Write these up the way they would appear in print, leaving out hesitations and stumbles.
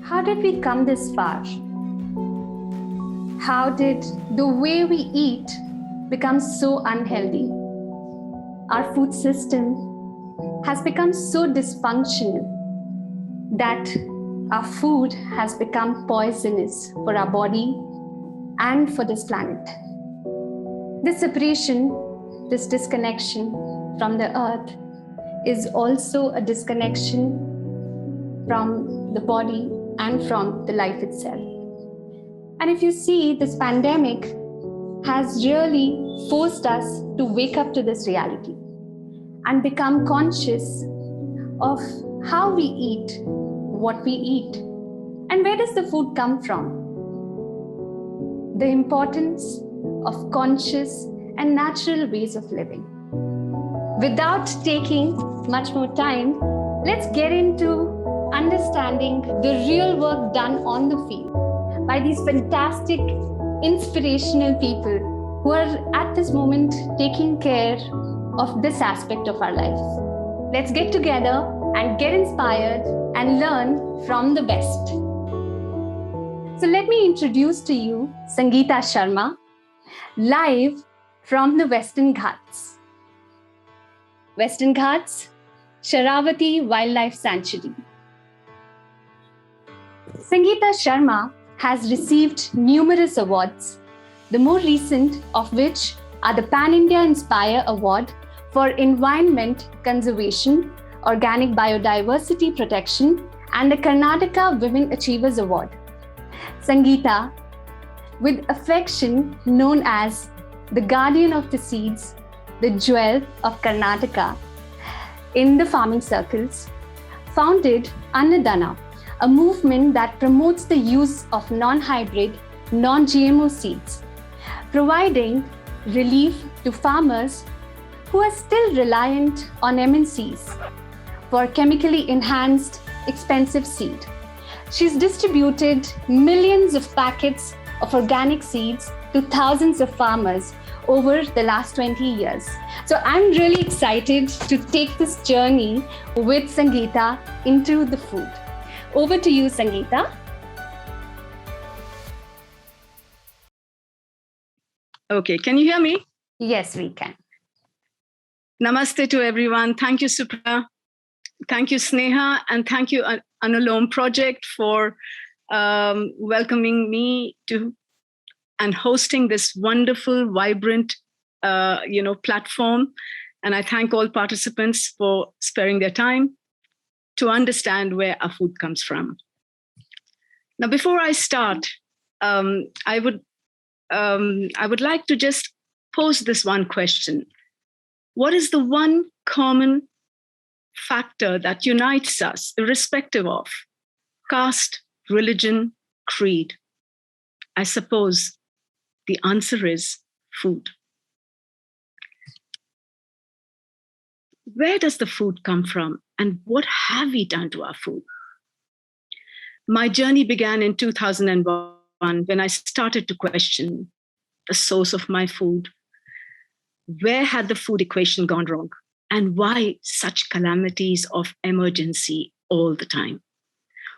How did we come this far? How did the way we eat become so unhealthy? Our food system has become so dysfunctional that our food has become poisonous for our body and for this planet. This separation, this disconnection from the earth is also a disconnection from the body and from the life itself. And if you see, this pandemic has really forced us to wake up to this reality and become conscious of how we eat, what we eat, and where does the food come from. The importance of conscious and natural ways of living. Without taking much more time, let's get into understanding the real work done on the field by these fantastic, inspirational people who are at this moment taking care of this aspect of our life. Let's get together and get inspired and learn from the best. So let me introduce to you Sangita Sharma, live from the Western Ghats. Western Ghats, Sharavati Wildlife Sanctuary. Sangita Sharma has received numerous awards, the more recent of which are the Pan India Inspire Award for Environment Conservation, Organic Biodiversity Protection, and the Karnataka Women Achievers Award. Sangita, with affection known as the Guardian of the Seeds, the Jewel of Karnataka, in the farming circles, founded Annadana, a movement that promotes the use of non-hybrid, non-GMO seeds, providing relief to farmers who are still reliant on MNCs for chemically enhanced, expensive seed. She's distributed millions of packets of organic seeds to thousands of farmers over the last 20 years. So I'm really excited to take this journey with Sangita into the food. Over to you, Sangita. Okay, can you hear me? Yes, we can. Namaste to everyone. Thank you, Supra. Thank you, Sneha. And thank you, Unalome Project, for welcoming me to and hosting this wonderful, vibrant, platform. And I thank all participants for sparing their time to understand where our food comes from. Now, before I start, I would like to just pose this one question. What is the one common factor that unites us, irrespective of caste, religion, creed? I suppose the answer is food. Where does the food come from, and what have we done to our food? My journey began in 2001 when I started to question the source of my food. Where had the food equation gone wrong? And why such calamities of emergency all the time?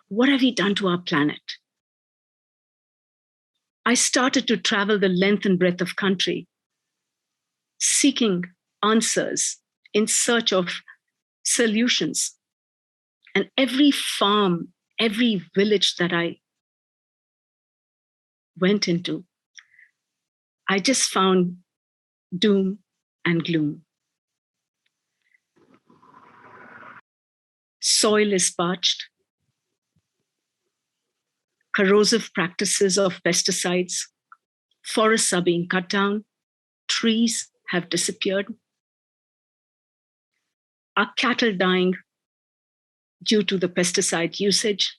What have we done to our planet? I started to travel the length and breadth of country, seeking answers in search of solutions. And every farm, every village that I went into, I just found doom and gloom. Soil is parched. Corrosive practices of pesticides. Forests are being cut down. Trees have disappeared. Our cattle dying due to the pesticide usage.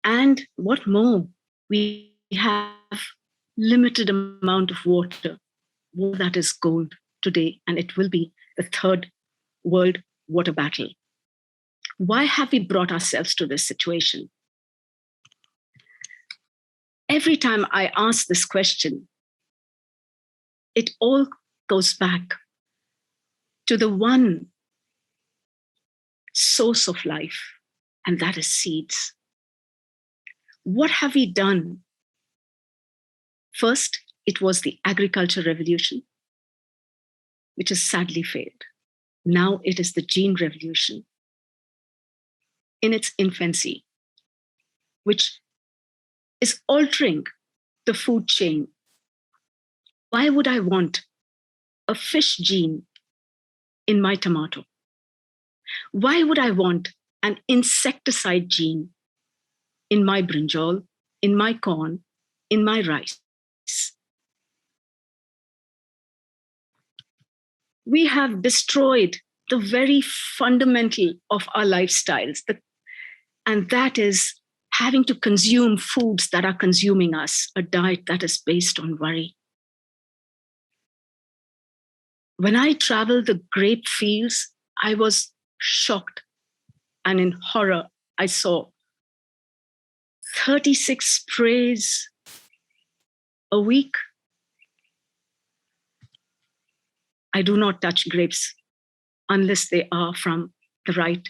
And what more? We have limited amount of water. Water that is gold today, and it will be the third world water battle. Why have we brought ourselves to this situation? Every time I ask this question, it all goes back to the one source of life, and that is seeds. What have we done? First, it was the agriculture revolution, which has sadly failed. Now it is the gene revolution in its infancy, which is altering the food chain. Why would I want a fish gene in my tomato? Why would I want an insecticide gene in my brinjal, in my corn, in my rice? We have destroyed the very fundamental of our lifestyles, and that is having to consume foods that are consuming us, a diet that is based on worry. When I traveled the grape fields, I was shocked, and in horror, I saw 36 sprays a week. I do not touch grapes unless they are from the right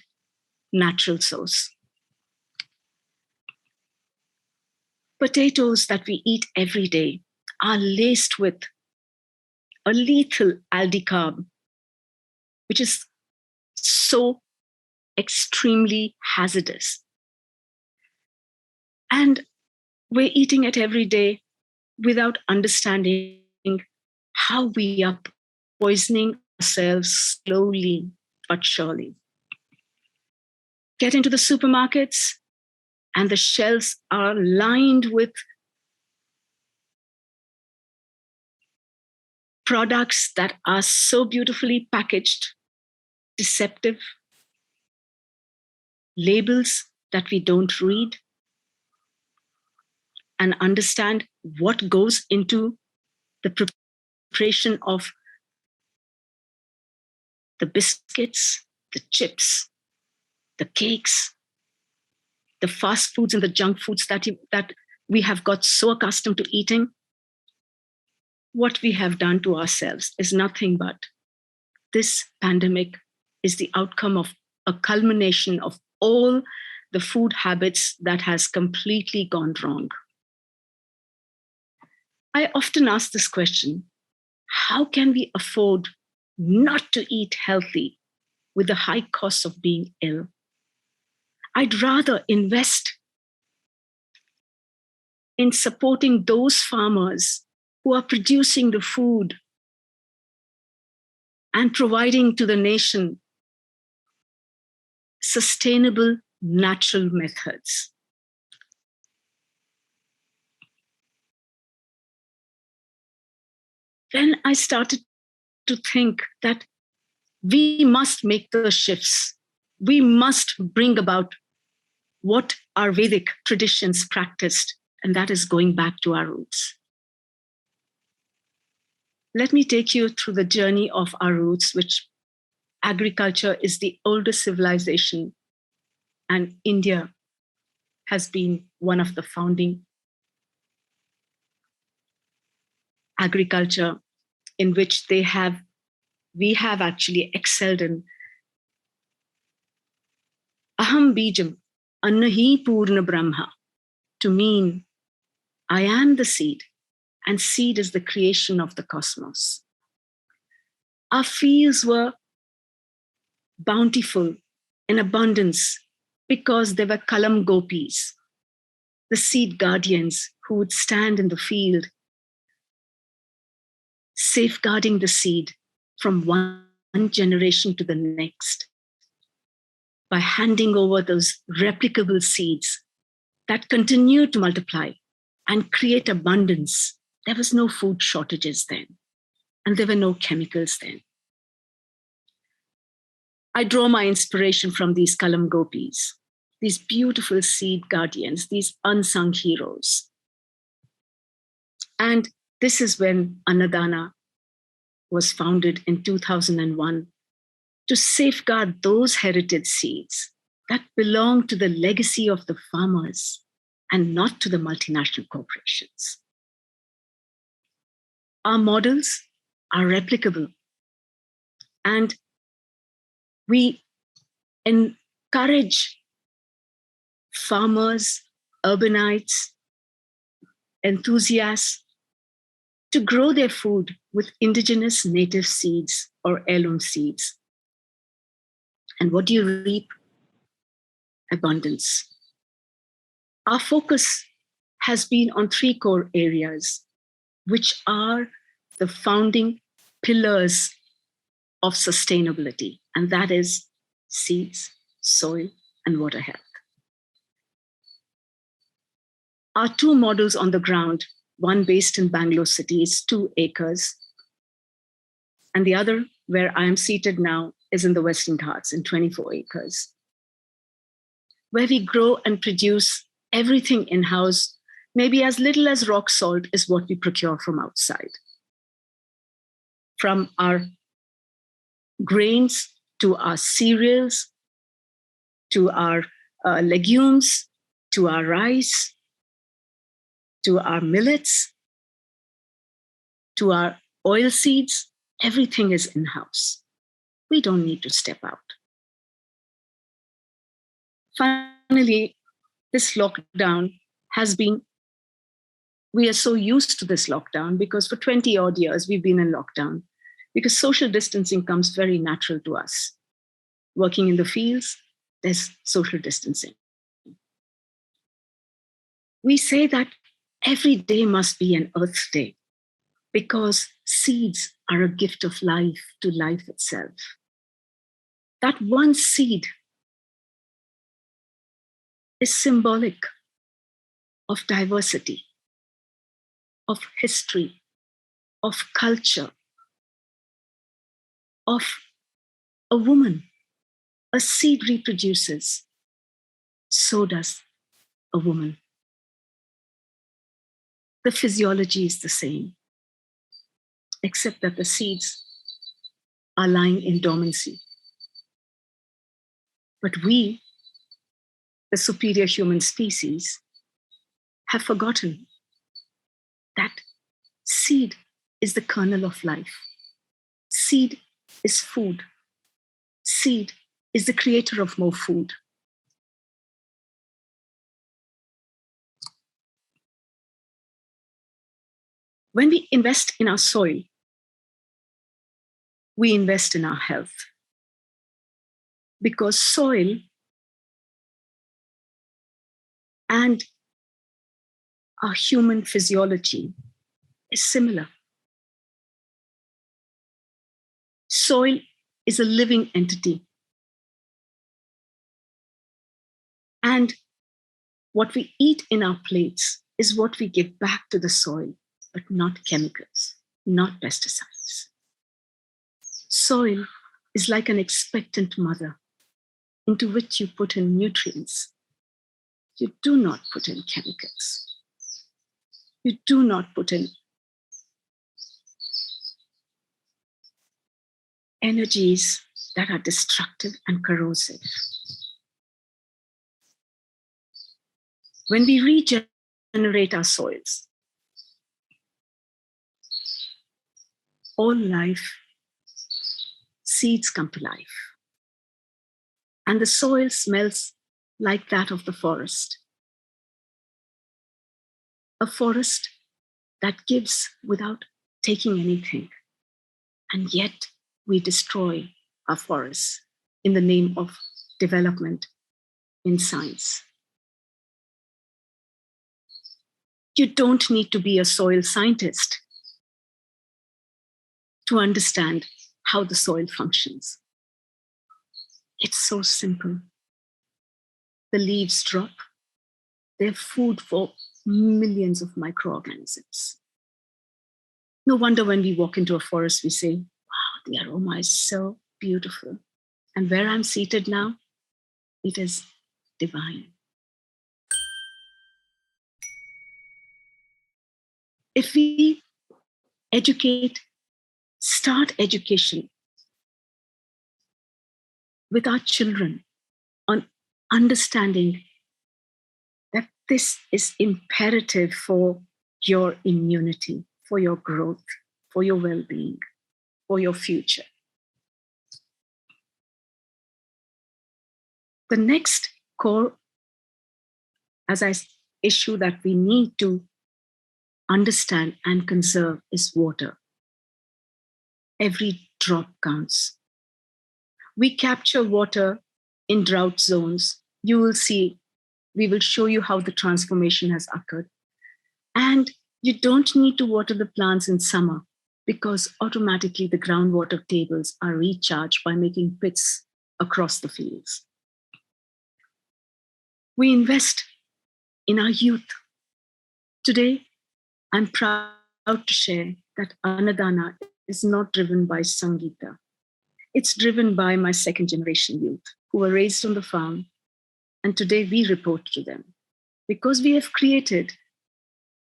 natural source. Potatoes that we eat every day are laced with a lethal aldicarb, which is so extremely hazardous. And we're eating it every day without understanding how we are poisoning ourselves slowly but surely. Get into the supermarkets, and the shelves are lined with products that are so beautifully packaged, deceptive, labels that we don't read and understand what goes into the preparation of the biscuits, the chips, the cakes, the fast foods and the junk foods that we have got so accustomed to eating. What we have done to ourselves is nothing but this pandemic is the outcome of a culmination of all the food habits that has completely gone wrong. I often ask this question: how can we afford not to eat healthy with the high costs of being ill? I'd rather invest in supporting those farmers who are producing the food and providing to the nation sustainable, natural methods. Then I started to think that we must make the shifts. We must bring about what our Vedic traditions practiced, and that is going back to our roots. Let me take you through the journey of our roots, which agriculture is the oldest civilization, and India has been one of the founding agriculture in which we have actually excelled in. Aham bijam annahi purna brahma, to mean I am the seed, and seed is the creation of the cosmos. Our fields were bountiful in abundance because there were kalam gopis, the seed guardians who would stand in the field, safeguarding the seed from one generation to the next by handing over those replicable seeds that continue to multiply and create abundance. There was no food shortages then, and there were no chemicals then. I draw my inspiration from these kalam gopis, these beautiful seed guardians, these unsung heroes. And this is when Annadana was founded in 2001 to safeguard those heritage seeds that belong to the legacy of the farmers and not to the multinational corporations. Our models are replicable, and we encourage farmers, urbanites, enthusiasts to grow their food with indigenous native seeds or heirloom seeds. And what do you reap? Abundance. Our focus has been on three core areas, which are the founding pillars of sustainability, and that is seeds, soil, and water health. Our two models on the ground, one based in Bangalore city, is 2 acres, and the other, where I am seated now, is in the Western Ghats in 24 acres, where we grow and produce everything in-house. Maybe as little as rock salt is what we procure from outside. From our grains to our cereals, to our legumes, to our rice, to our millets, to our oil seeds, everything is in-house. We don't need to step out. Finally, this lockdown has been, we are so used to this lockdown because for 20 odd years we've been in lockdown because social distancing comes very natural to us. Working in the fields, there's social distancing. We say that every day must be an Earth Day because seeds are a gift of life to life itself. That one seed is symbolic of diversity, of history, of culture, of a woman. A seed reproduces, so does a woman. The physiology is the same, except that the seeds are lying in dormancy. But we, the superior human species, have forgotten that seed is the kernel of life. Seed is food. Seed is the creator of more food. When we invest in our soil, we invest in our health. Because soil and our human physiology is similar. Soil is a living entity. And what we eat in our plates is what we give back to the soil, but not chemicals, not pesticides. Soil is like an expectant mother into which you put in nutrients. You do not put in chemicals. You do not put in energies that are destructive and corrosive. When we regenerate our soils, all life, seeds come to life. And the soil smells like that of the forest. A forest that gives without taking anything. And yet we destroy our forests in the name of development in science. You don't need to be a soil scientist to understand how the soil functions. It's so simple. The leaves drop. They're food for millions of microorganisms. No wonder when we walk into a forest, we say, wow, the aroma is so beautiful. And where I'm seated now, it is divine. If we start education with our children on understanding that this is imperative for your immunity, for your growth, for your well-being, for your future. The next core as issue that we need to understand and conserve is water. Every drop counts. We capture water in drought zones. You will see, we will show you how the transformation has occurred. And you don't need to water the plants in summer because automatically the groundwater tables are recharged by making pits across the fields. We invest in our youth. Today, I'm proud to share that Annadana is not driven by Sangita. It's driven by my second generation youth who were raised on the farm. And today we report to them because we have created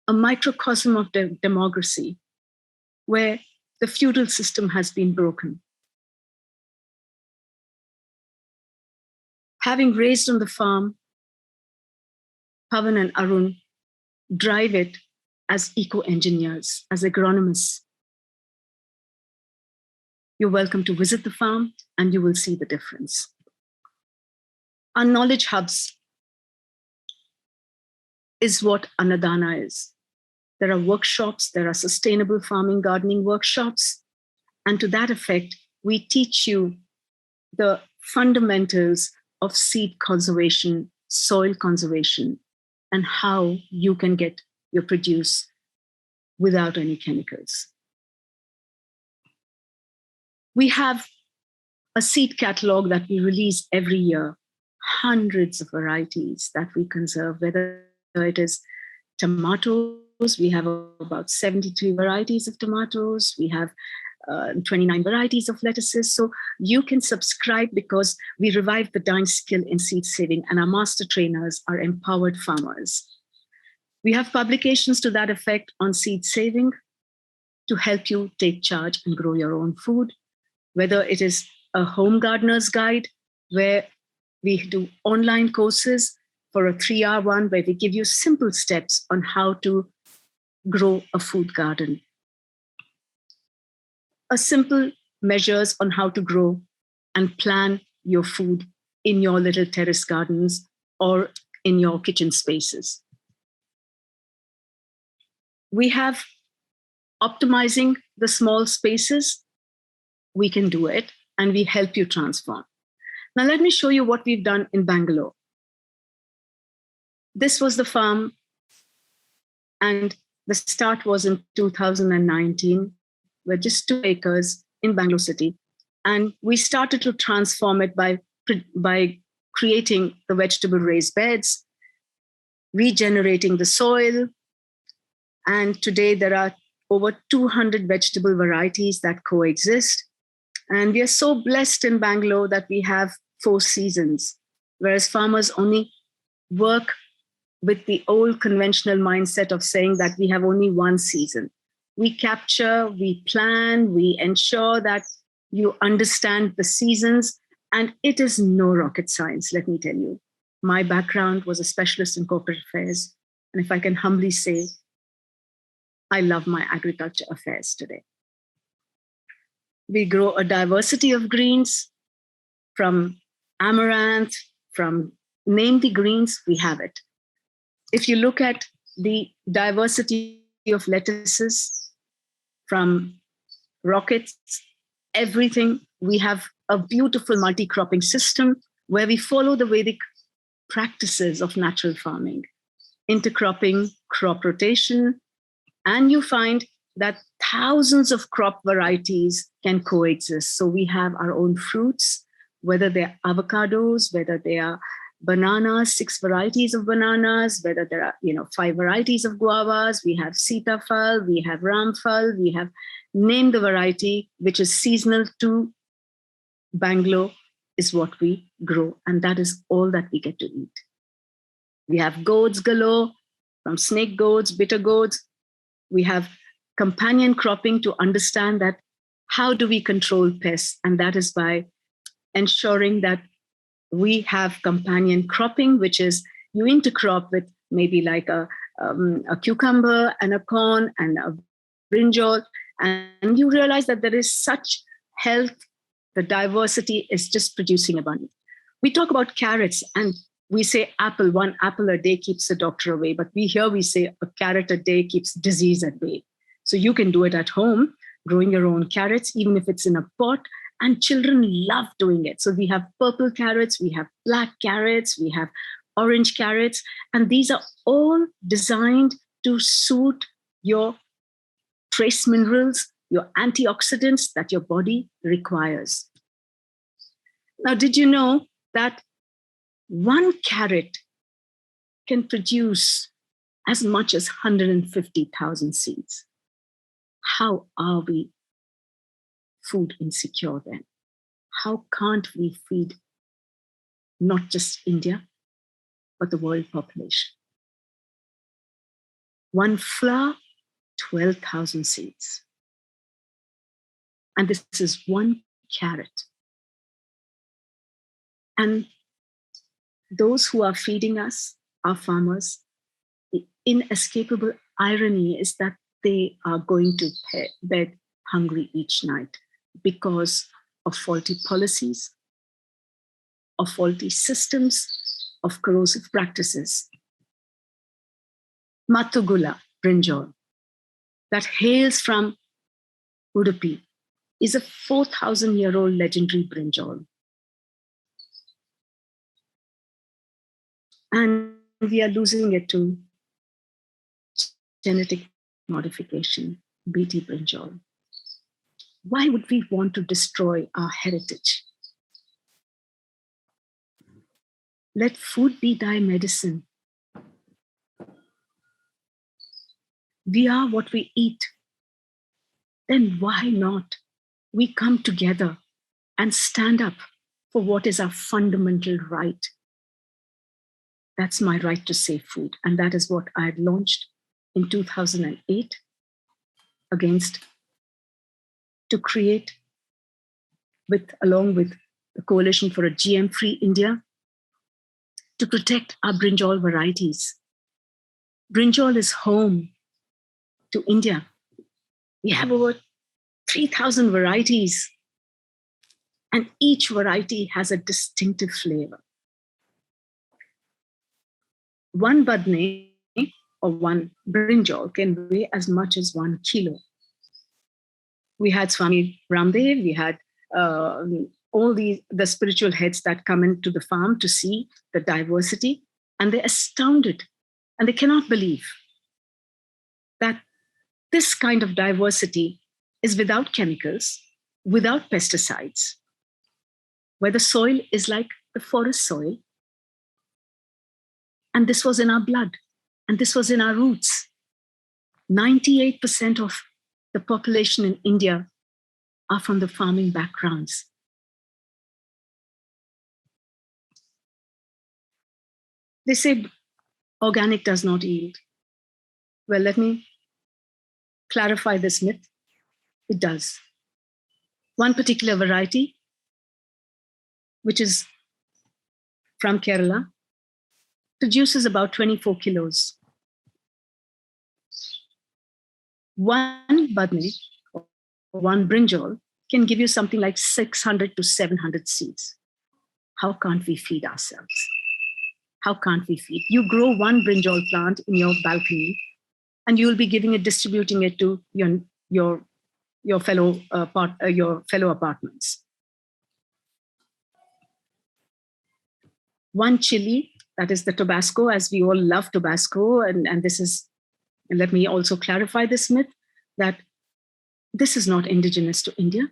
a microcosm of democracy where the feudal system has been broken. Having raised on the farm, Pavan and Arun drive it as eco-engineers, as agronomists. You're welcome to visit the farm and you will see the difference. Our knowledge hubs is what Annadana is. There are workshops, there are sustainable farming, gardening workshops. And to that effect, we teach you the fundamentals of seed conservation, soil conservation, and how you can get your produce without any chemicals. We have a seed catalog that we release every year, hundreds of varieties that we conserve, whether it is tomatoes, we have about 73 varieties of tomatoes, we have 29 varieties of lettuces. So you can subscribe because we revive the dying skill in seed saving and our master trainers are empowered farmers. We have publications to that effect on seed saving to help you take charge and grow your own food, whether it is a home gardener's guide where we do online courses for a 3-hour one where we give you simple steps on how to grow a food garden. A simple measures on how to grow and plan your food in your little terrace gardens or in your kitchen spaces. We have optimizing the small spaces. We can do it and we help you transform. Now let me show you what we've done in Bangalore. This was the farm and the start was in 2019. We're just 2 acres in Bangalore city. And we started to transform it by creating the vegetable raised beds, regenerating the soil. And today there are over 200 vegetable varieties that coexist. And we are so blessed in Bangalore that we have 4 seasons, whereas farmers only work with the old conventional mindset of saying that we have only 1 season. We capture, we plan, we ensure that you understand the seasons, and it is no rocket science, let me tell you. My background was a specialist in corporate affairs, and if I can humbly say, I love my agriculture affairs today. We grow a diversity of greens from amaranth, from name the greens, we have it. If you look at the diversity of lettuces, from rockets, everything, we have a beautiful multi-cropping system where we follow the Vedic practices of natural farming, intercropping, crop rotation, and you find that thousands of crop varieties can coexist. So we have our own fruits, whether they're avocados, whether they are bananas, 6 varieties of bananas, whether there are 5 varieties of guavas, we have sitafal, we have ramphal, we have name the variety which is seasonal to Bangalore is what we grow, and that is all that we get to eat. We have goats galore, from snake goats, bitter goats. We have companion cropping to understand that how do we control pests, and that is by ensuring that we have companion cropping, which is you intercrop with maybe like a cucumber and a corn and a brinjal, and you realize that there is such health, the diversity is just producing abundance. We talk about carrots, and We say apple, one apple a day keeps the doctor away, but we say a carrot a day keeps disease at bay. So you can do it at home, growing your own carrots, even if it's in a pot, and children love doing it. So we have purple carrots, we have black carrots, we have orange carrots, and these are all designed to suit your trace minerals, your antioxidants that your body requires. Now, did you know that one carrot can produce as much as 150,000 seeds? How are we food insecure then? How can't we feed not just India, but the world population? One flower, 12,000 seeds. And this is one carrot. And those who are feeding us, our farmers, the inescapable irony is that they are going to bed hungry each night because of faulty policies, of faulty systems, of corrosive practices. Matugula brinjal, that hails from Udupi, is a 4,000-year-old legendary brinjal. And we are losing it to genetic modification, BT brinjal. Why would we want to destroy our heritage? Let food be thy medicine. We are what we eat. Then why not we come together and stand up for what is our fundamental right? That's my right to safe food. And that is what I had launched in 2008 to create along with the Coalition for a GM-Free India, to protect our brinjal varieties. Brinjal is home to India. We have over 3,000 varieties, and each variety has a distinctive flavor. One badne or one brinjal can weigh as much as 1 kilo. We had Swami Ramdev, we had all the spiritual heads that come into the farm to see the diversity, and they're astounded, and they cannot believe that this kind of diversity is without chemicals, without pesticides, where the soil is like the forest soil. And this was in our blood, and this was in our roots. 98% of the population in India are from the farming backgrounds. They say organic does not yield. Well, let me clarify this myth. It does. One particular variety, which is from Kerala, produces about 24 kilos. One badne, or one brinjal, can give you something like 600 to 700 seeds. How can't we feed ourselves? How can't we feed? You grow one brinjal plant in your balcony, and you'll be distributing it to your fellow apartments. One chili, that is the Tabasco, as we all love Tabasco, and this is, and let me also clarify this myth, that this is not indigenous to India.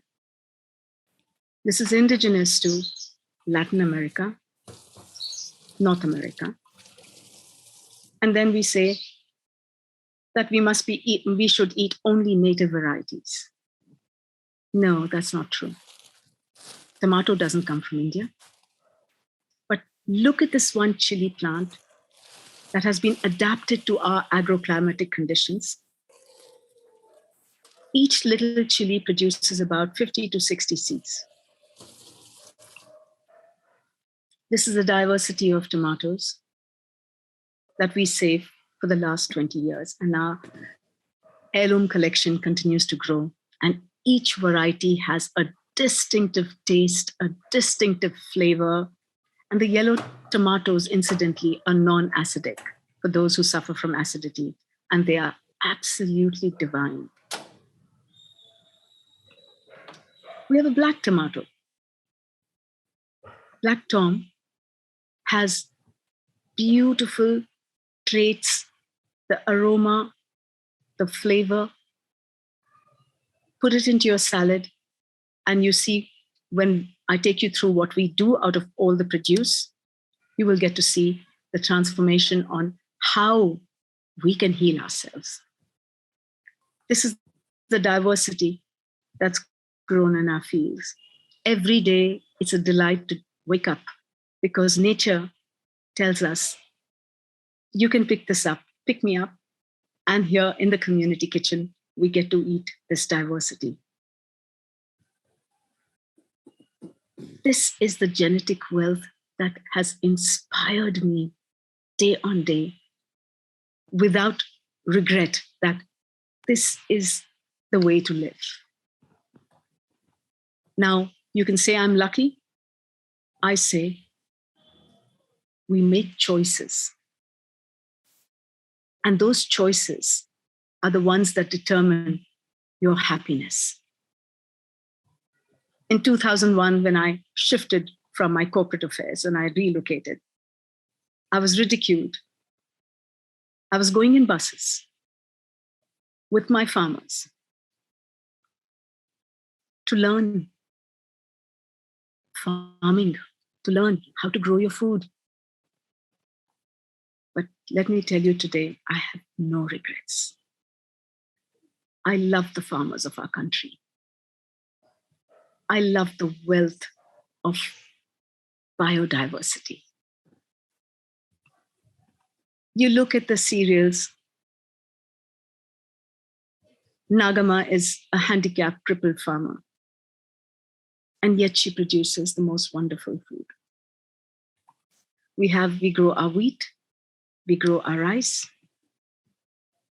This is indigenous to Latin America, North America. And then we say that we should eat only native varieties. No, that's not true. Tomato doesn't come from India. But look at this one chili plant that has been adapted to our agroclimatic conditions. Each little chili produces about 50 to 60 seeds. This is the diversity of tomatoes that we save for the last 20 years. And our heirloom collection continues to grow. And each variety has a distinctive taste, a distinctive flavor. And the yellow tomatoes, incidentally, are non-acidic for those who suffer from acidity, and they are absolutely divine. We have a black tomato. Black Tom has beautiful traits, the aroma, the flavor. Put it into your salad, and you see, when I take you through what we do out of all the produce, you will get to see the transformation on how we can heal ourselves. This is the diversity that's grown in our fields. Every day, it's a delight to wake up because nature tells us, you can pick this up, pick me up. And here in the community kitchen, we get to eat this diversity. This is the genetic wealth that has inspired me day on day without regret that this is the way to live. Now, you can say I'm lucky. I say we make choices. And those choices are the ones that determine your happiness. In 2001, when I shifted from my corporate affairs and I relocated, I was ridiculed. I was going in buses with my farmers to learn farming, to learn how to grow your food. But let me tell you today, I have no regrets. I love the farmers of our country. I love the wealth of biodiversity. You look at the cereals. Nagama is a handicapped, crippled farmer. And yet she produces the most wonderful food. We grow our wheat, we grow our rice.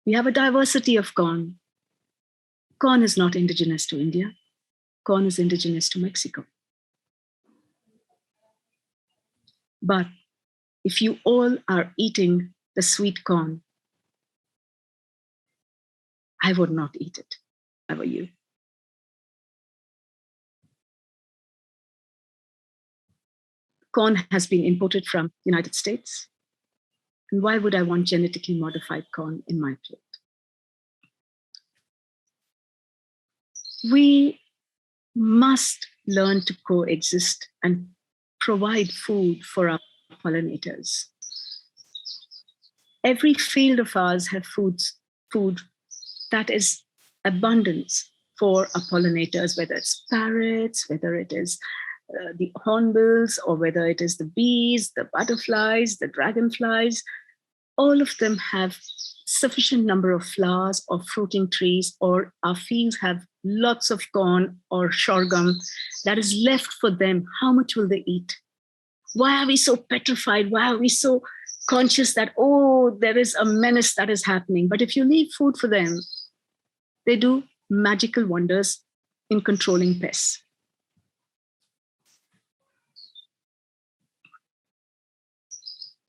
We have a diversity of corn. Corn is not indigenous to India. Corn is indigenous to Mexico. But if you all are eating the sweet corn, I would not eat it if I were you. Corn has been imported from the United States. And why would I want genetically modified corn in my plate? We must learn to coexist and provide food for our pollinators. Every field of ours have food that is abundance for our pollinators, whether it's parrots, whether it is the hornbills, or whether it is the bees, the butterflies, the dragonflies. All of them have sufficient number of flowers or fruiting trees, or our fields have lots of corn or sorghum that is left for them. How much will they eat? Why are we so petrified? Why are we so conscious that, oh, there is a menace that is happening? But if you leave food for them, they do magical wonders in controlling pests.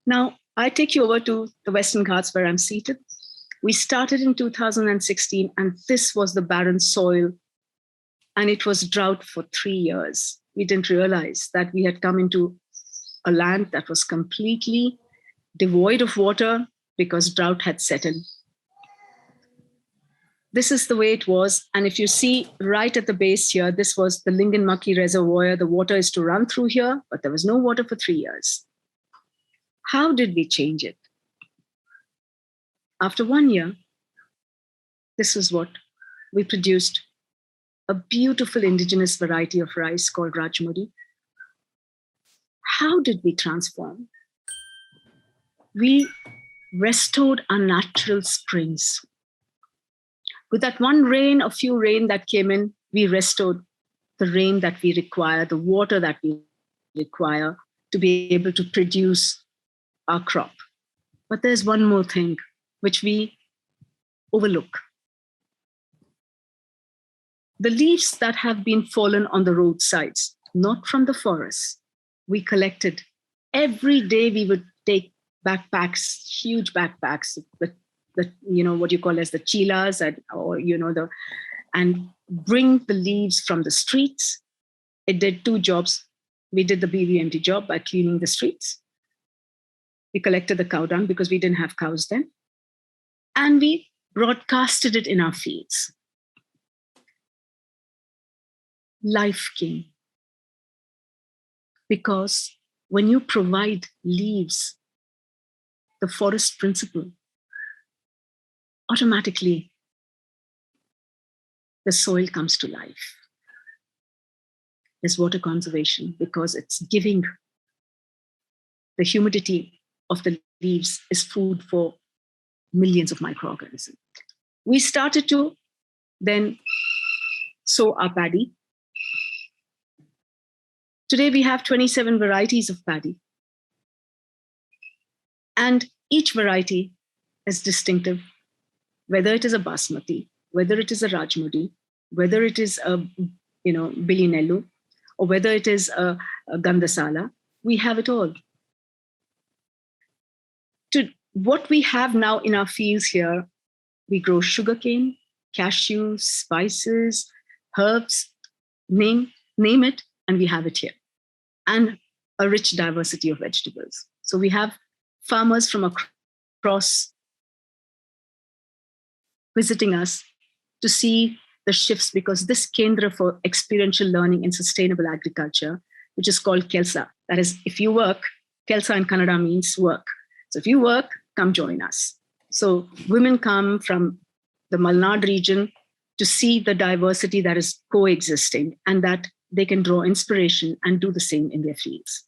Now, I take you over to the Western Ghats where I'm seated. We started in 2016, and this was the barren soil, and it was drought for 3 years. We didn't realize that we had come into a land that was completely devoid of water because drought had set in. This is the way it was. And if you see right at the base here, this was the Linganmakki Reservoir. The water is to run through here, but there was no water for 3 years. How did we change it? After 1 year, this is what we produced: a beautiful indigenous variety of rice called Rajmuri. How did we transform? We restored our natural springs. With that one rain, a few rain that came in, we restored the rain that we require, the water that we require to be able to produce our crop. But there's one more thing which we overlook. The leaves that have been fallen on the roadsides, not from the forest, we collected Every day we would take backpacks, huge backpacks, the what you call as the chilas, and bring the leaves from the streets. It did two jobs. We did the BVMT job by cleaning the streets. We collected the cow dung because we didn't have cows then. And we broadcasted it in our fields. Life came. Because when you provide leaves, the forest principle, automatically the soil comes to life. There's water conservation because it's giving the humidity of the leaves is food for millions of microorganisms. We started to then sow our paddy. Today we have 27 varieties of paddy. And each variety is distinctive, whether it is a basmati, whether it is a rajmudi, whether it is a bilinellu, or whether it is a gandasala, we have it all. To what we have now in our fields here, we grow sugarcane, cashews, spices, herbs, name it, and we have it here. And a rich diversity of vegetables. So we have farmers from across visiting us to see the shifts, because this Kendra for experiential learning in sustainable agriculture, which is called Kelsa. That is, if you work, Kelsa in Kannada means work. So if you work, come join us. So women come from the Malnad region to see the diversity that is coexisting and that they can draw inspiration and do the same in their fields.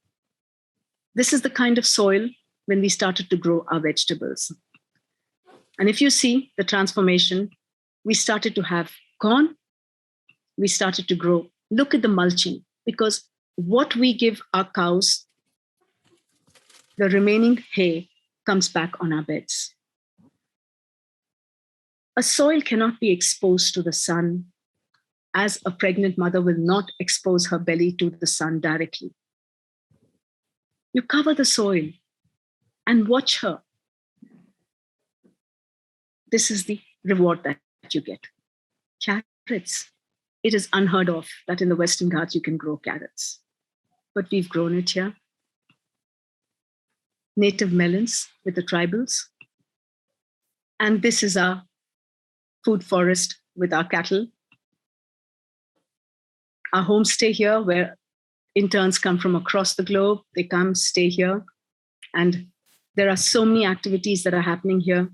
This is the kind of soil when we started to grow our vegetables. And if you see the transformation, we started to have corn, we started to grow. Look at the mulching, because what we give our cows, the remaining hay comes back on our beds. A soil cannot be exposed to the sun as a pregnant mother will not expose her belly to the sun directly. You cover the soil and watch her. This is the reward that you get. Carrots. It is unheard of that in the Western Ghats you can grow carrots, but we've grown it here. Native melons with the tribals. And this is our food forest with our cattle. Our homestay here, where interns come from across the globe, they come, stay here. And there are so many activities that are happening here,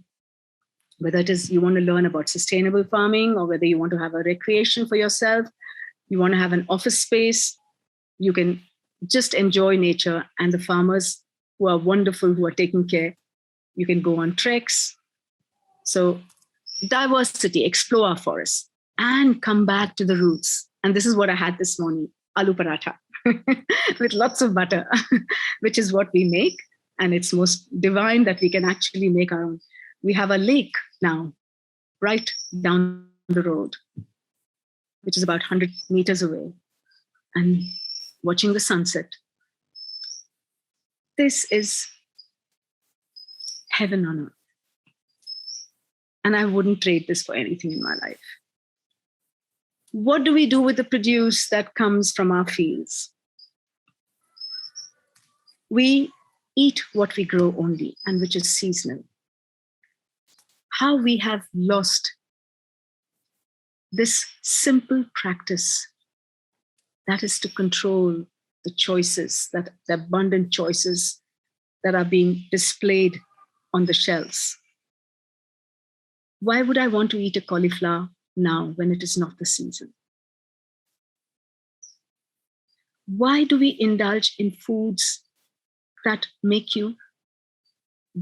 whether it is you want to learn about sustainable farming, or whether you want to have a recreation for yourself, you want to have an office space, you can just enjoy nature. And the farmers who are wonderful, who are taking care, you can go on treks. So diversity, explore our forests and come back to the roots. And this is what I had this morning, aloo paratha with lots of butter, which is what we make. And it's most divine that we can actually make our own. We have a lake now, right down the road, which is about 100 meters away, and watching the sunset. This is heaven on earth. And I wouldn't trade this for anything in my life. What do we do with the produce that comes from our fields? We eat what we grow only, and which is seasonal. How we have lost this simple practice, that is to control the choices, that the abundant choices that are being displayed on the shelves. Why would I want to eat a cauliflower now when it is not the season? Why do we indulge in foods that make you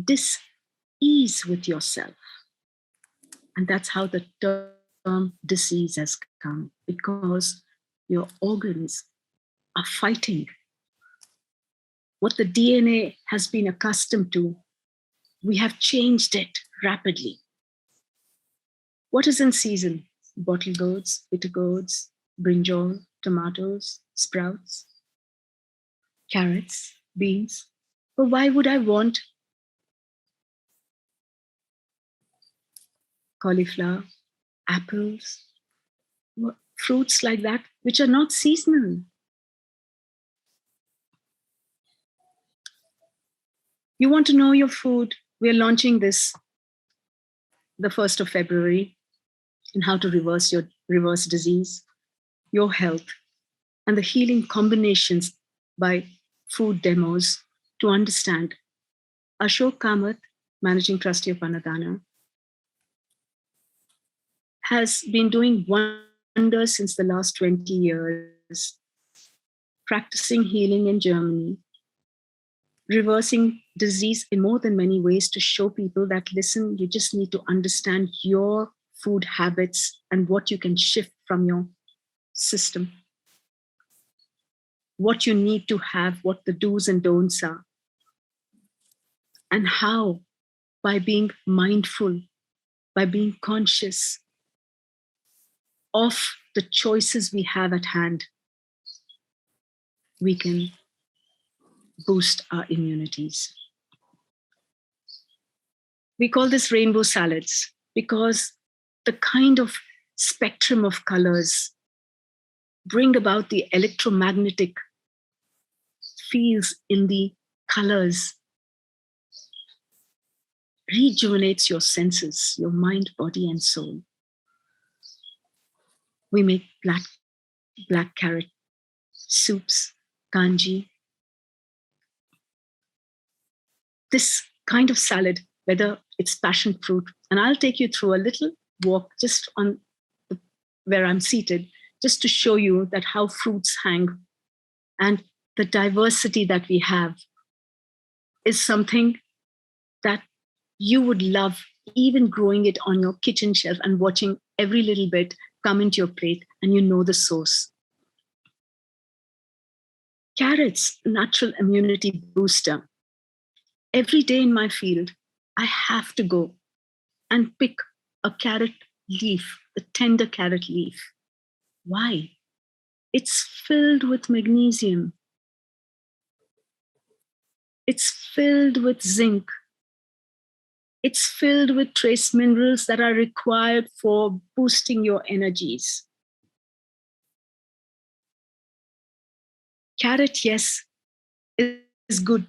dis-ease with yourself? And that's how the term disease has come, because your organs are fighting. What the DNA has been accustomed to, we have changed it rapidly. What is in season? Bottle gourds, bitter gourds, brinjal, tomatoes, sprouts, carrots, beans, But why would I want cauliflower, apples, fruits like that, which are not seasonal? You want to know your food? We're launching this the 1st of February, and how to reverse disease, your health, and the healing combinations by food demos to understand. Ashok Kamath, Managing Trustee of Annadana, has been doing wonders since the last 20 years, practicing healing in Germany, reversing disease in more than many ways to show people that, listen, you just need to understand your food habits and what you can shift from your system, what you need to have, what the do's and don'ts are, and how, by being mindful, by being conscious of the choices we have at hand, we can boost our immunities. We call this rainbow salads because the kind of spectrum of colors bring about the electromagnetic fields in the colors, rejuvenates your senses, your mind, body, and soul. We make black carrot soups, kanji. This kind of salad, whether it's passion fruit, and I'll take you through a little walk just on where I'm seated, just to show you that how fruits hang and the diversity that we have is something that you would love, even growing it on your kitchen shelf and watching every little bit come into your plate, and you know the source. Carrots, natural immunity booster. Every day in my field, I have to go and pick a carrot leaf, a tender carrot leaf. Why? It's filled with magnesium. It's filled with zinc. It's filled with trace minerals that are required for boosting your energies. Carrot, yes, is good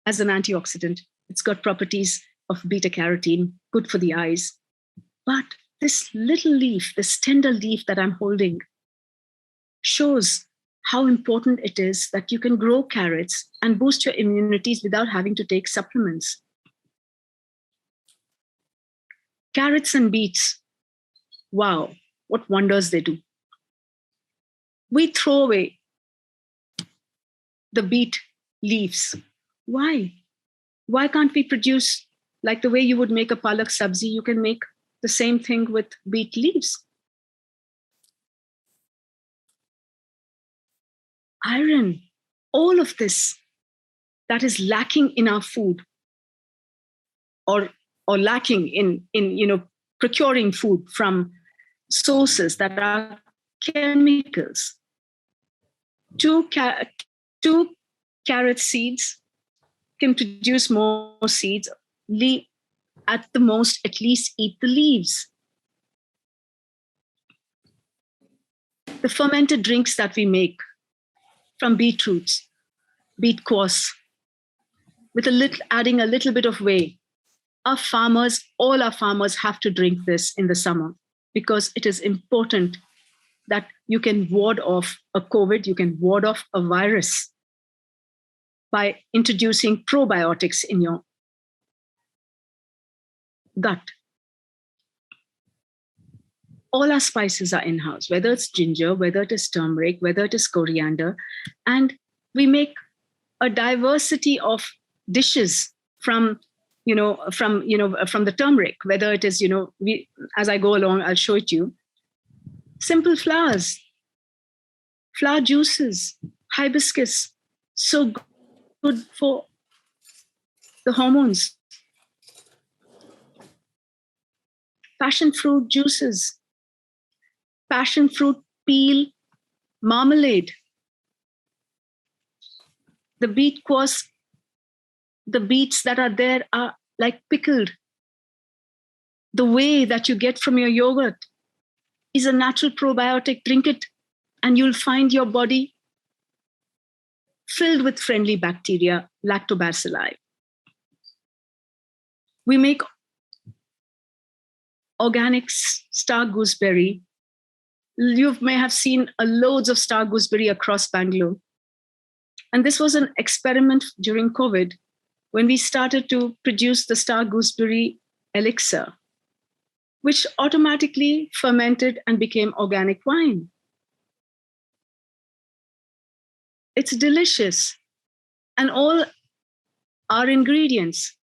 as an antioxidant. It's got properties of beta carotene, good for the eyes. But this little leaf, this tender leaf that I'm holding, shows how important it is that you can grow carrots and boost your immunities without having to take supplements. Carrots and beets, wow, what wonders they do. We throw away the beet leaves. Why? Why can't we produce, like the way you would make a palak sabzi, you can make the same thing with beet leaves. Iron, all of this that is lacking in our food, or lacking in procuring food from sources that are chemicals. Two carrot seeds can produce more seeds. At the most, at least eat the leaves. The fermented drinks that we make from beetroots, beet course, with adding a little bit of whey. All our farmers have to drink this in the summer because it is important that you can ward off a COVID, you can ward off a virus by introducing probiotics in your gut. All our spices are in-house, whether it's ginger, whether it is turmeric, whether it is coriander, and we make a diversity of dishes from the turmeric, whether it is, as I go along, I'll show it to you. Simple flowers, flower juices, hibiscus, so good for the hormones. Passion fruit juices, passion fruit peel marmalade, the beet course The beets that are there are like pickled. The whey that you get from your yogurt is a natural probiotic. Drink it and you'll find your body filled with friendly bacteria, lactobacilli. We make organic star gooseberry. You may have seen loads of star gooseberry across Bangalore. And this was an experiment during COVID when we started to produce the star gooseberry elixir, which automatically fermented and became organic wine. It's delicious. And all our ingredients,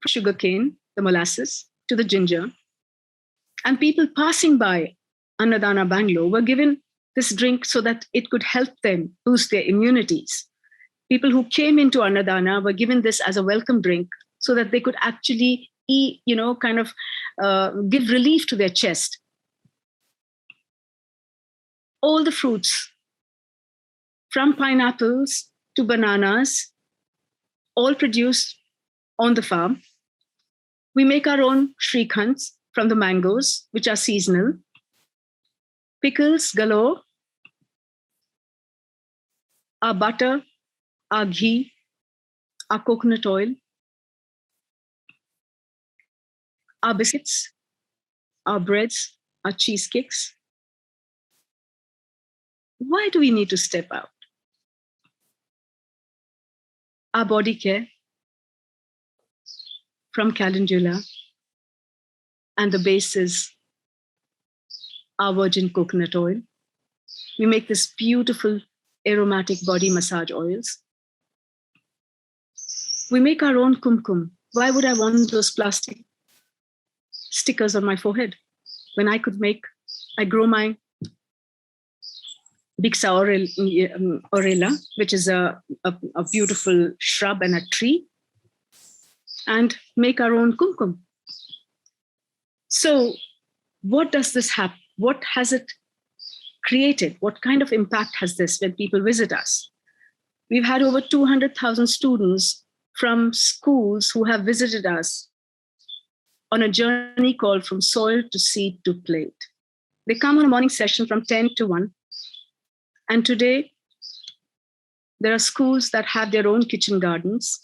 sugarcane, the molasses, to the ginger, and people passing by Annadana Bangalore were given this drink so that it could help them boost their immunities. People who came into Annadana were given this as a welcome drink so that they could actually eat, give relief to their chest. All the fruits, from pineapples to bananas, all produced on the farm. We make our own shrikhants from the mangoes, which are seasonal. Pickles galore. Our butter, our ghee, our coconut oil, our biscuits, our breads, our cheesecakes. Why do we need to step out? Our body care from calendula, and the base is our virgin coconut oil. We make this beautiful aromatic body massage oils. We make our own kumkum. Why would I want those plastic stickers on my forehead when I grow my Bixa orella, which is a beautiful shrub and a tree, and make our own kumkum. So what does this have? What has it created? What kind of impact has this when people visit us? We've had over 200,000 students from schools who have visited us on a journey called From Soil to Seed to Plate. They come on a morning session from 10 to 1. And today, there are schools that have their own kitchen gardens,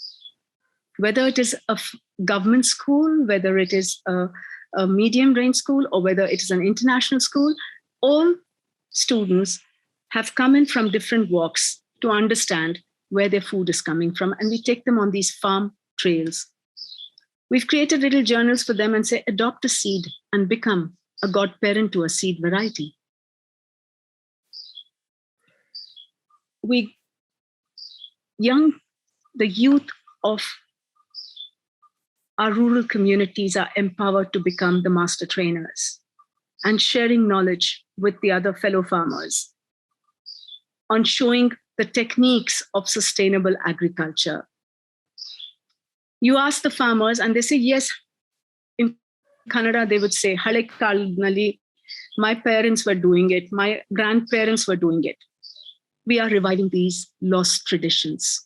whether it is a government school, whether it is a medium range school, or whether it is an international school. All students have come in from different walks to understand where their food is coming from. And we take them on these farm trails. We've created little journals for them and say, adopt a seed and become a godparent to a seed variety. The youth of our rural communities are empowered to become the master trainers and sharing knowledge with the other fellow farmers on showing the techniques of sustainable agriculture. You ask the farmers and they say, yes, in Kannada, they would say, Hale Kalanalli, my parents were doing it, my grandparents were doing it. We are reviving these lost traditions.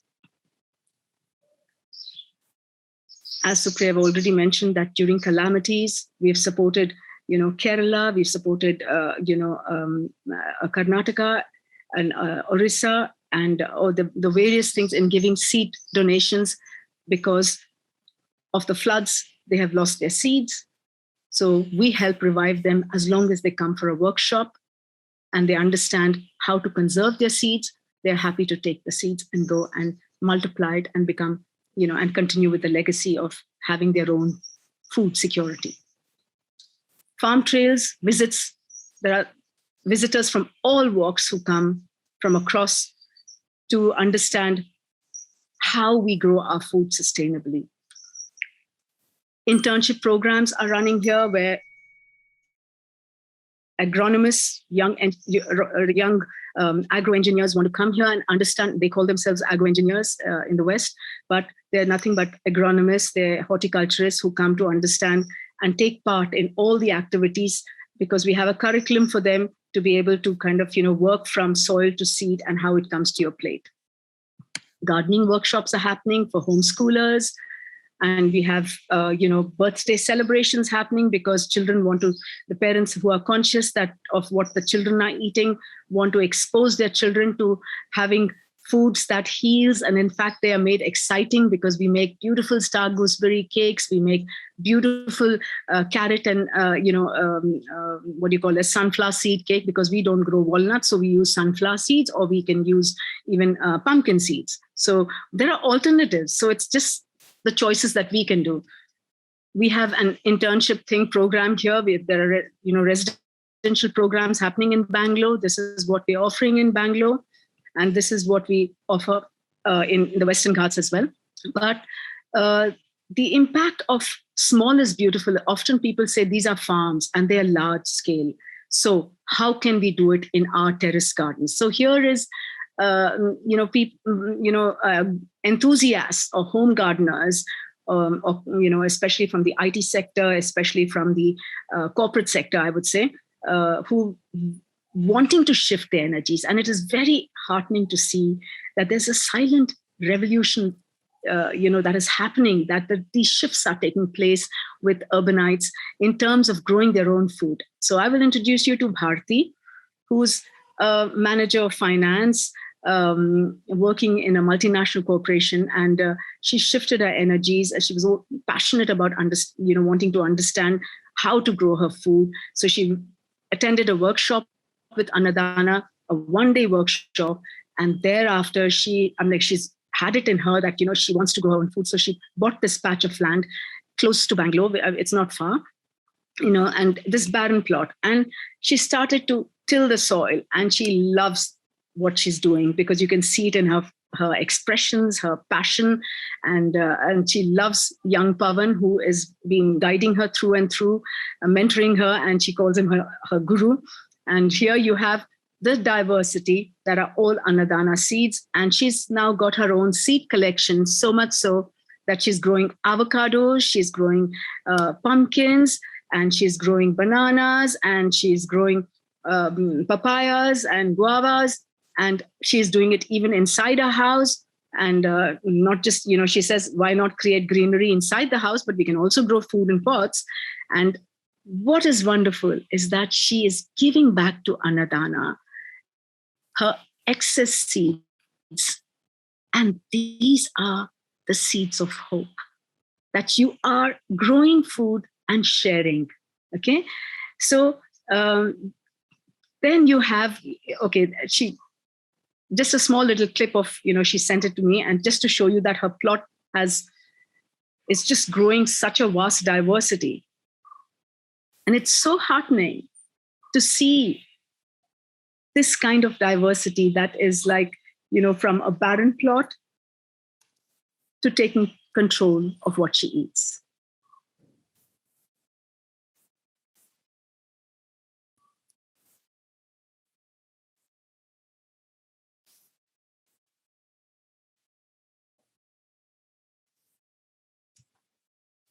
As Supriya already mentioned, that during calamities, we've supported, Kerala, we've supported, Karnataka and Orissa, and the various things in giving seed donations because of the floods. They have lost their seeds. So we help revive them as long as they come for a workshop and they understand how to conserve their seeds. They're happy to take the seeds and go and multiply it and become, and continue with the legacy of having their own food security. Farm trails, visits, there are visitors from all walks who come from across to understand how we grow our food sustainably. Internship programs are running here where agronomists, young agro-engineers want to come here and understand. They call themselves agro-engineers in the West, but they're nothing but agronomists. They're horticulturists who come to understand and take part in all the activities because we have a curriculum for them to be able to kind of, work from soil to seed and how it comes to your plate. Gardening workshops are happening for homeschoolers. And we have, birthday celebrations happening because the parents who are conscious of what the children are eating want to expose their children to having foods that heals. And in fact, they are made exciting because we make beautiful star gooseberry cakes. We make beautiful carrot and, sunflower seed cake, because we don't grow walnuts. So we use sunflower seeds, or we can use even pumpkin seeds. So there are alternatives. So it's just the choices that we can do. We have an internship thing programmed here. There are, residential programs happening in Bangalore. This is what we're offering in Bangalore. And this is what we offer in the Western Ghats as well. But the impact of small is beautiful. Often people say these are farms and they are large scale. So how can we do it in our terrace gardens? So here is, enthusiasts or home gardeners, especially from the IT sector, especially from the corporate sector, I would say, who wanting to shift their energies. And it is very heartening to see that there's a silent revolution, that is happening, that these shifts are taking place with urbanites in terms of growing their own food. So I will introduce you to Bharti, who's a manager of finance, working in a multinational corporation, and she shifted her energies. She was passionate about wanting to understand how to grow her food. So she attended a workshop with Annadana, a one-day workshop, and thereafter she's had it in her that she wants to grow her own food. So she bought this patch of land close to Bangalore. It's not far, and this barren plot, and she started to till the soil, and she loves what she's doing because you can see it in her expressions, her passion, and she loves young Pavan, who is been guiding her through and through, mentoring her, and she calls him her guru. And here you have the diversity that are all Annadana seeds, and she's now got her own seed collection, so much so that she's growing avocados, she's growing pumpkins, and she's growing bananas, and she's growing papayas and guavas. And she's doing it even inside her house. And not just, she says, why not create greenery inside the house, but we can also grow food in pots. And what is wonderful is that she is giving back to Annadana her excess seeds. And these are the seeds of hope, that you are growing food and sharing. Okay. So then you have, just a small little clip of, she sent it to me, and just to show you that her plot is just growing such a vast diversity. And it's so heartening to see this kind of diversity that is like, from a barren plot to taking control of what she eats.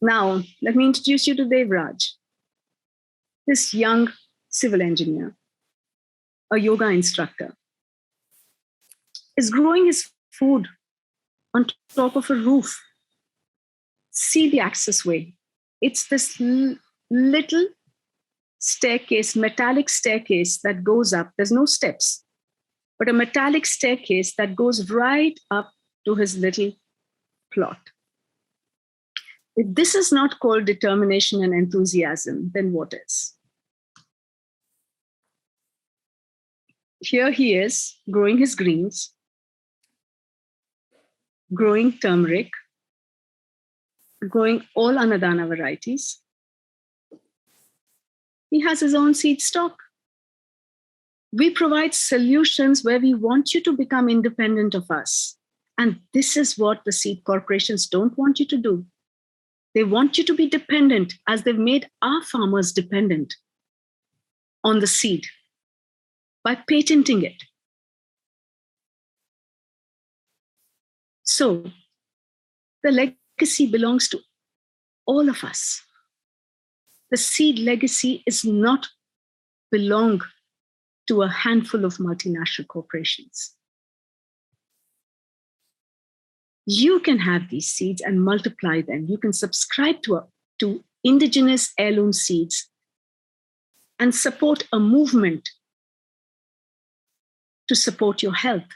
Now, let me introduce you to Devraj, this young civil engineer, a yoga instructor, is growing his food on top of a roof. See the access way. It's this little staircase, metallic staircase that goes up. There's no steps, but a metallic staircase that goes right up to his little plot. If this is not called determination and enthusiasm, then what is? Here he is growing his greens, growing turmeric, growing all Annadana varieties. He has his own seed stock. We provide solutions where we want you to become independent of us. And this is what the seed corporations don't want you to do. They want you to be dependent, as they've made our farmers dependent on the seed by patenting it. So the legacy belongs to all of us. The seed legacy is not belong to a handful of multinational corporations. you can have these seeds and multiply them. You can subscribe to indigenous heirloom seeds and support a movement to support your health.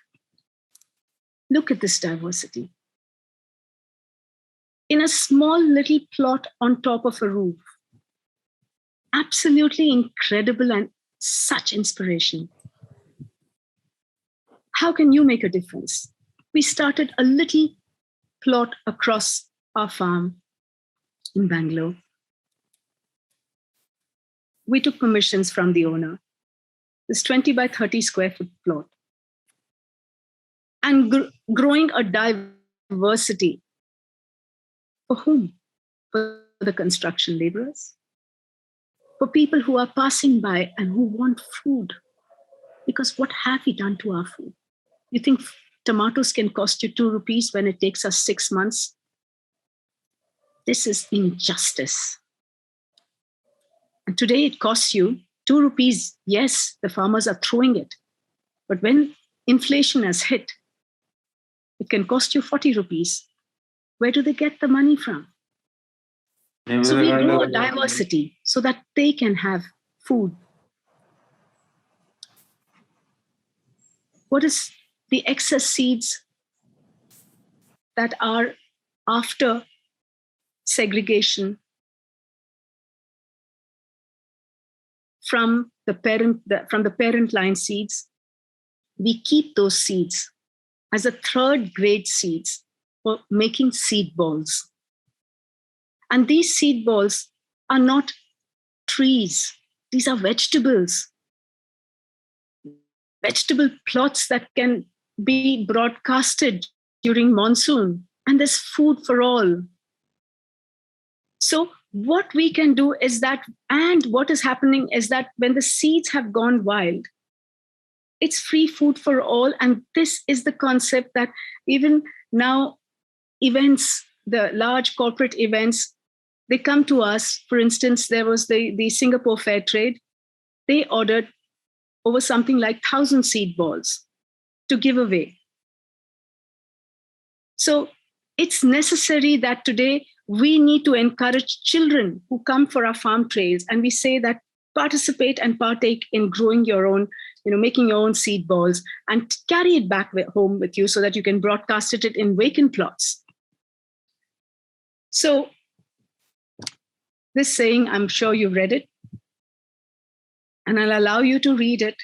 Look at this diversity. In a small little plot on top of a roof, absolutely incredible and such inspiration. How can you make a difference? We started a little plot across our farm in Bangalore. We took permissions from the owner, this 20 by 30 square foot plot, and growing a diversity. For whom? For the construction laborers, for people who are passing by and who want food. Because what have we done to our food? You think tomatoes can cost you 2 rupees when it takes us 6 months? This is injustice. And today it costs you 2 rupees. Yes, the farmers are throwing it. But when inflation has hit, it can cost you 40 rupees. Where do they get the money from? So we grow a diversity so that they can have food. What is the excess seeds that are after segregation from the parent line seeds? We keep those seeds as a third grade seeds for making seed balls. And these seed balls are not trees. These are vegetables. Vegetable plots that can be broadcasted during monsoon. And there's food for all. So what we can do is that, and what is happening is that when the seeds have gone wild, it's free food for all. And this is the concept that even now events, the large corporate events, they come to us. For instance, there was the Singapore Fair Trade. They ordered over something like 1,000 seed balls to give away. So it's necessary that today we need to encourage children who come for our farm trails, and we say that participate and partake in growing your own, making your own seed balls and carry it back home with you so that you can broadcast it in vacant plots. So this saying, I'm sure you've read it, and I'll allow you to read it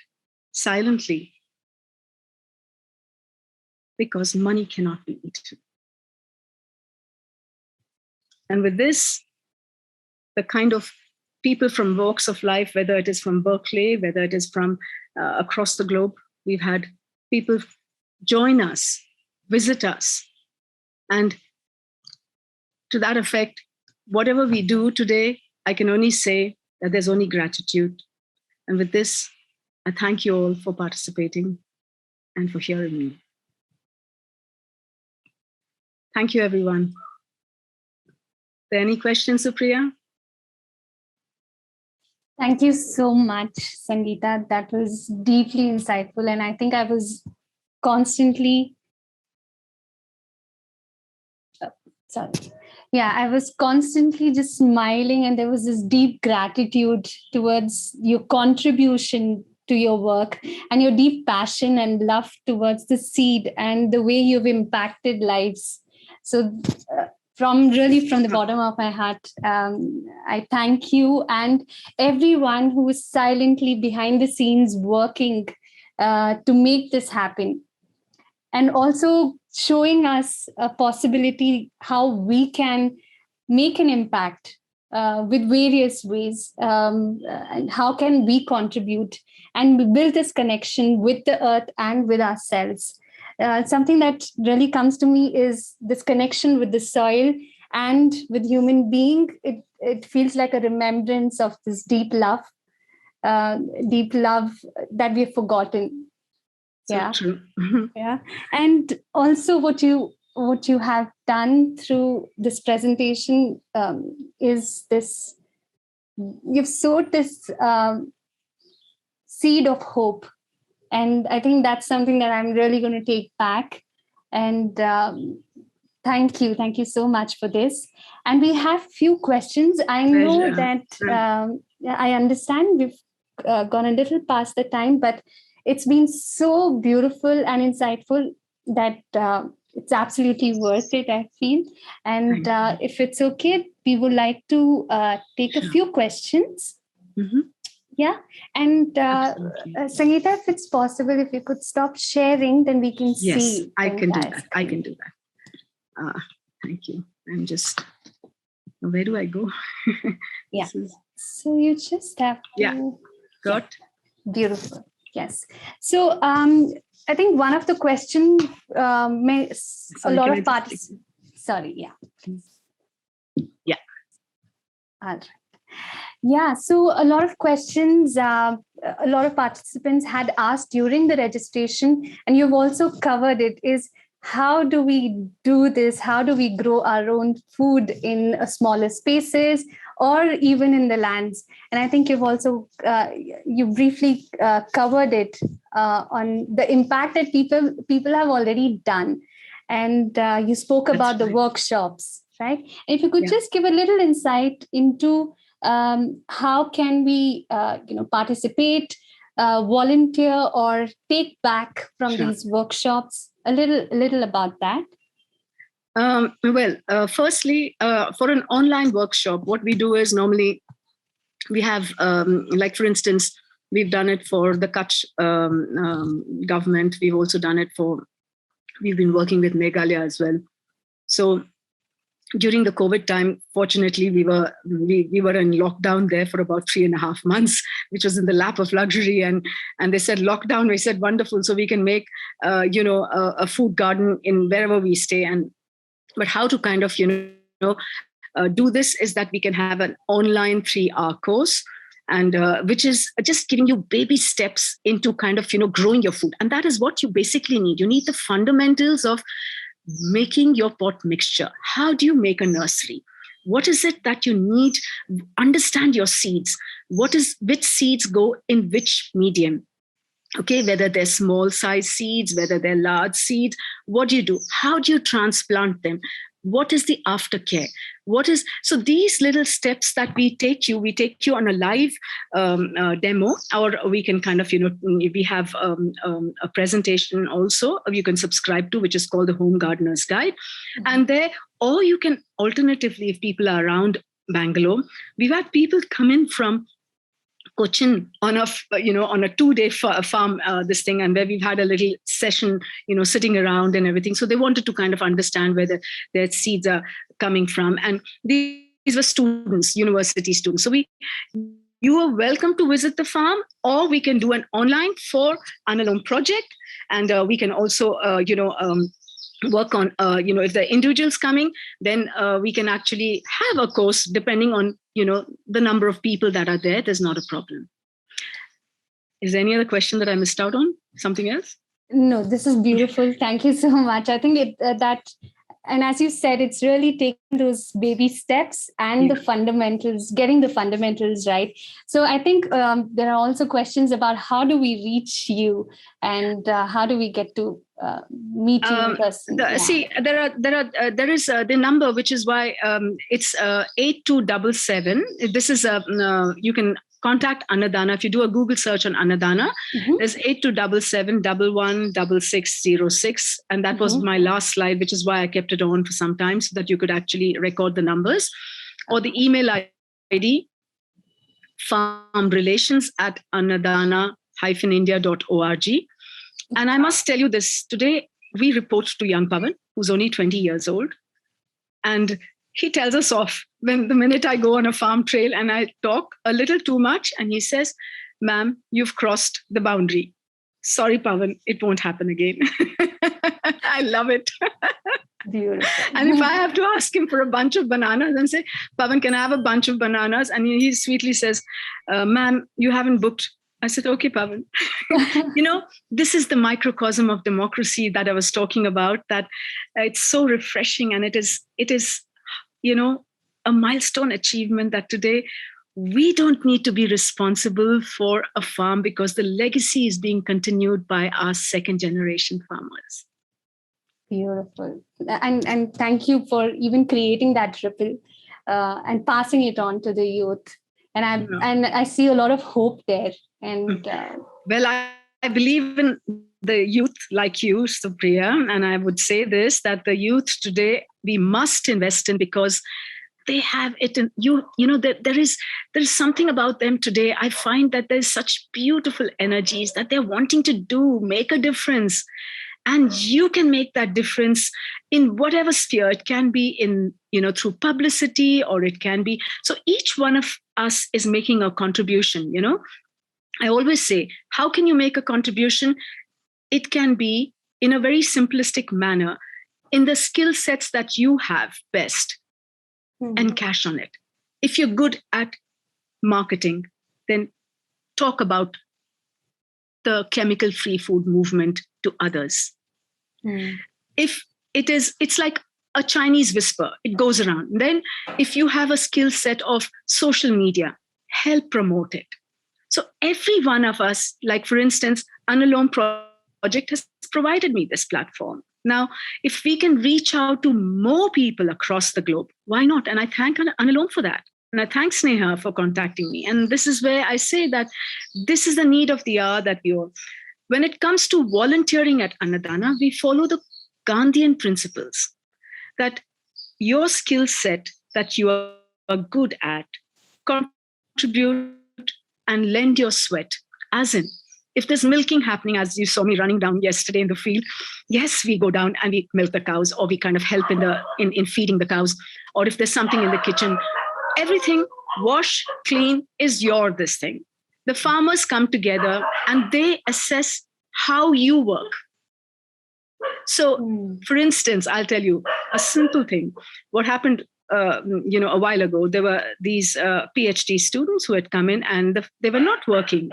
silently, because money cannot be eaten. And with this, the kind of people from walks of life, whether it is from Berkeley, whether it is from across the globe, we've had people join us, visit us. And to that effect, whatever we do today, I can only say that there's only gratitude. And with this, I thank you all for participating and for hearing me. Thank you, everyone. Are there any questions, Supriya? Thank you so much, Sangita. That was deeply insightful. And I think I was constantly, I was constantly just smiling, and there was this deep gratitude towards your contribution to your work and your deep passion and love towards the seed and the way you've impacted lives. So from the bottom of my heart, I thank you and everyone who is silently behind the scenes working to make this happen. And also showing us a possibility how we can make an impact with various ways, and how can we contribute and build this connection with the earth and with ourselves. Something that really comes to me is this connection with the soil and with human being. It feels like a remembrance of this deep love that we've forgotten. So true. Yeah. And also what you have done through this presentation is this, you've sowed this seed of hope. And I think that's something that I'm really going to take back. And Thank you. Thank you so much for this. And we have few questions. I know that I understand we've gone a little past the time, but it's been so beautiful and insightful that it's absolutely worth it, I feel. And if it's okay, we would like to take a few questions. Mm-hmm. Yeah. And Sangita, if it's possible, if you could stop sharing, then we can see. Yes, I can do that. I can do that. Thank you. I'm just, where do I go? Yeah. So you just have to. Yeah. Got. Beautiful. Yes. So I think one of the questions a lot of parts. Sorry. Yeah. Yeah. All right. Yeah, so a lot of questions, a lot of participants had asked during the registration, and you've also covered it, is how do we do this? How do we grow our own food in smaller spaces or even in the lands? And I think you've also, you briefly covered it on the impact that people have already done. And you spoke about the workshops, right? And if you could just give a little insight into how can we participate, volunteer, or take back from these workshops, a little about that. Firstly, for an online workshop, what we do is normally we have, like for instance, we've done it for the Kutch government. We've also done it we've been working with Meghalaya as well. So during the COVID time, fortunately, we were in lockdown there for about 3.5 months, which was in the lap of luxury. And they said lockdown. We said wonderful, so we can make a food garden in wherever we stay. But how to kind of do this is that we can have an online 3-hour course, and which is just giving you baby steps into kind of growing your food. And that is what you basically need. You need the fundamentals of making your pot mixture. How do you make a nursery? What is it that you need? Understand your seeds. Which seeds go in which medium? Okay, whether they're small size seeds, whether they're large seeds, what do you do? How do you transplant them? What is the aftercare? So these little steps that we take you on a live demo, or we can kind of, we have a presentation also you can subscribe to, which is called the Home Gardener's Guide. Mm-hmm. And there, or you can alternatively, if people are around Bangalore, we've had people come in from Cochin on a 2-day farm this thing, and where we've had a little session, sitting around and everything. So they wanted to kind of understand where their seeds are coming from, and these were students, university students. So you are welcome to visit the farm, or we can do an online for Unalome project, and we can also work on if the individuals coming, then we can actually have a course depending on the number of people that are there. There's not a problem. Is there any other question that I missed out on? Something else? No, this is beautiful. Thank you so much. I think and as you said, it's really taking those baby steps and the fundamentals, getting the fundamentals right. So I think there are also questions about how do we reach you, and how do we get to meet you in person? See, there is the number, which is why it's 8277. This is you can contact Annadana. If you do a Google search on Annadana, there's 8277116606. And that was my last slide, which is why I kept it on for some time, so that you could actually record the numbers. Or the email ID, farmrelations@annadana-india.org. And I must tell you this, today we report to young Pavan, who's only 20 years old. And he tells us off the minute I go on a farm trail and I talk a little too much. And he says, "Ma'am, you've crossed the boundary. Sorry, Pavan, it won't happen again." I love it. Beautiful. And if I have to ask him for a bunch of bananas and say, "Pavan, can I have a bunch of bananas?" And he sweetly says, "Ma'am, you haven't booked." I said, "Okay, Pavan." This is the microcosm of democracy that I was talking about, that it's so refreshing. And it is a milestone achievement that today we don't need to be responsible for a farm, because the legacy is being continued by our second generation farmers. Beautiful. And thank you for even creating that ripple and passing it on to the youth. And I see a lot of hope there. And well, I believe in the youth like you, Supriya, and I would say this, that the youth today we must invest in, because they have it in you know that there is something about them today. I find that there's such beautiful energies that they're wanting to make a difference, and you can make that difference in whatever sphere. It can be in, through publicity, or it can be, so each one of us is making a contribution. I always say, how can you make a contribution? It can be in a very simplistic manner, in the skill sets that you have best, and cash on it. If you're good at marketing, then talk about the chemical-free food movement to others. If it's like a Chinese whisper, it goes around. Then if you have a skill set of social media, help promote it. So every one of us, like for instance, Unalome project has provided me this platform. Now, if we can reach out to more people across the globe, why not? And I thank Unalome for that. And I thank Sneha for contacting me. And this is where I say that this is the need of the hour, that when it comes to volunteering at Annadana, we follow the Gandhian principles, that your skill set that you are good at, contribute and lend your sweat. As in, if there's milking happening, as you saw me running down yesterday in the field, yes, we go down and we milk the cows, or we kind of help in feeding the cows. Or if there's something in the kitchen, everything, wash, clean, is this thing. The farmers come together and they assess how you work. So, for instance, I'll tell you a simple thing. What happened, a while ago, there were these PhD students who had come in, and they were not working.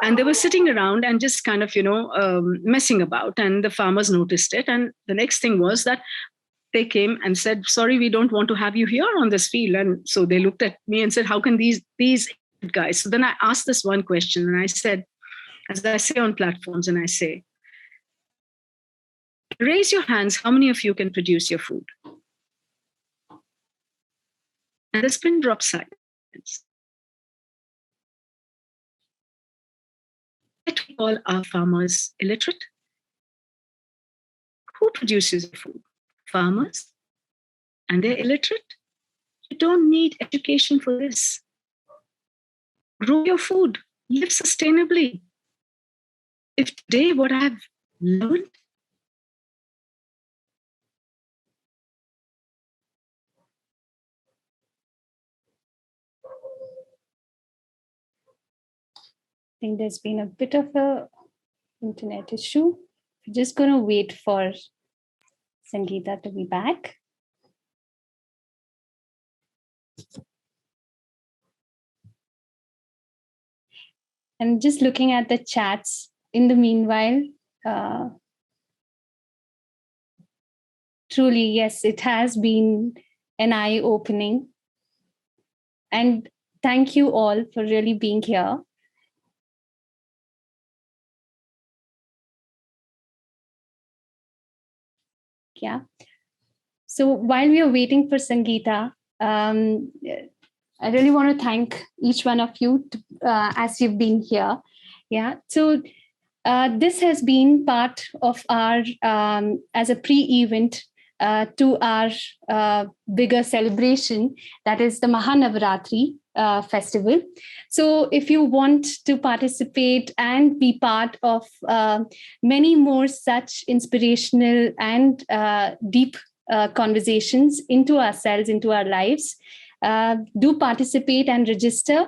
And they were sitting around and just kind of, messing about. And the farmers noticed it. And the next thing was that they came and said, sorry, we don't want to have you here on this field. And so they looked at me and said, how can these guys? So then I asked this one question, and I said, as I say on platforms, and I say, raise your hands, how many of you can produce your food? And there's been drop silence. Let we call our farmers illiterate? Who produces food? Farmers? And they're illiterate? You don't need education for this. Grow your food. Live sustainably. If today what I've learned I think there's been a bit of a internet issue. We're just going to wait for Sangita to be back. And just looking at the chats in the meanwhile, truly, yes, it has been an eye-opening. And thank you all for really being here. Yeah. So while we are waiting for Sangita, I really want to thank each one of you as you've been here. Yeah. So this has been part of our, as a pre-event to our bigger celebration, that is the Mahanavaratri festival. So if you want to participate and be part of many more such inspirational and deep conversations into ourselves, into our lives, do participate and register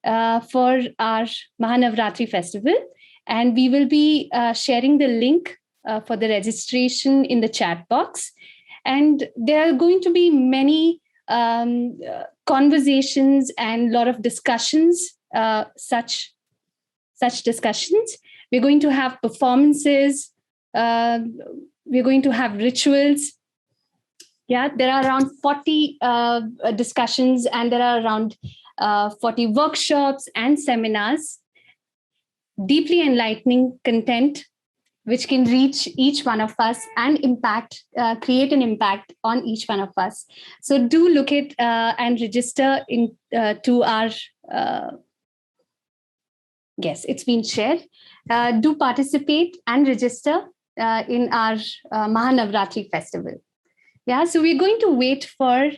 for our Mahanavaratri festival. And we will be sharing the link for the registration in the chat box. And there are going to be many conversations and a lot of discussions, such discussions. We're going to have performances. We're going to have rituals. Yeah, there are around 40 discussions, and there are around 40 workshops and seminars. Deeply enlightening content which can reach each one of us and create an impact on each one of us. So do look at and register to our. Yes, it's been shared. Do participate and register in our Mahanavratri festival. Yeah, so we're going to wait for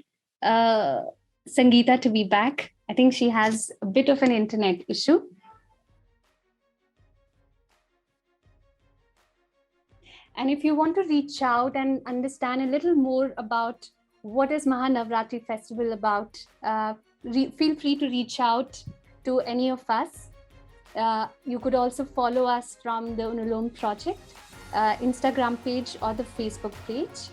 Sangita to be back. I think she has a bit of an internet issue. And if you want to reach out and understand a little more about what is Mahanavratri festival about, feel free to reach out to any of us. You could also follow us from the Unalome project, Instagram page or the Facebook page.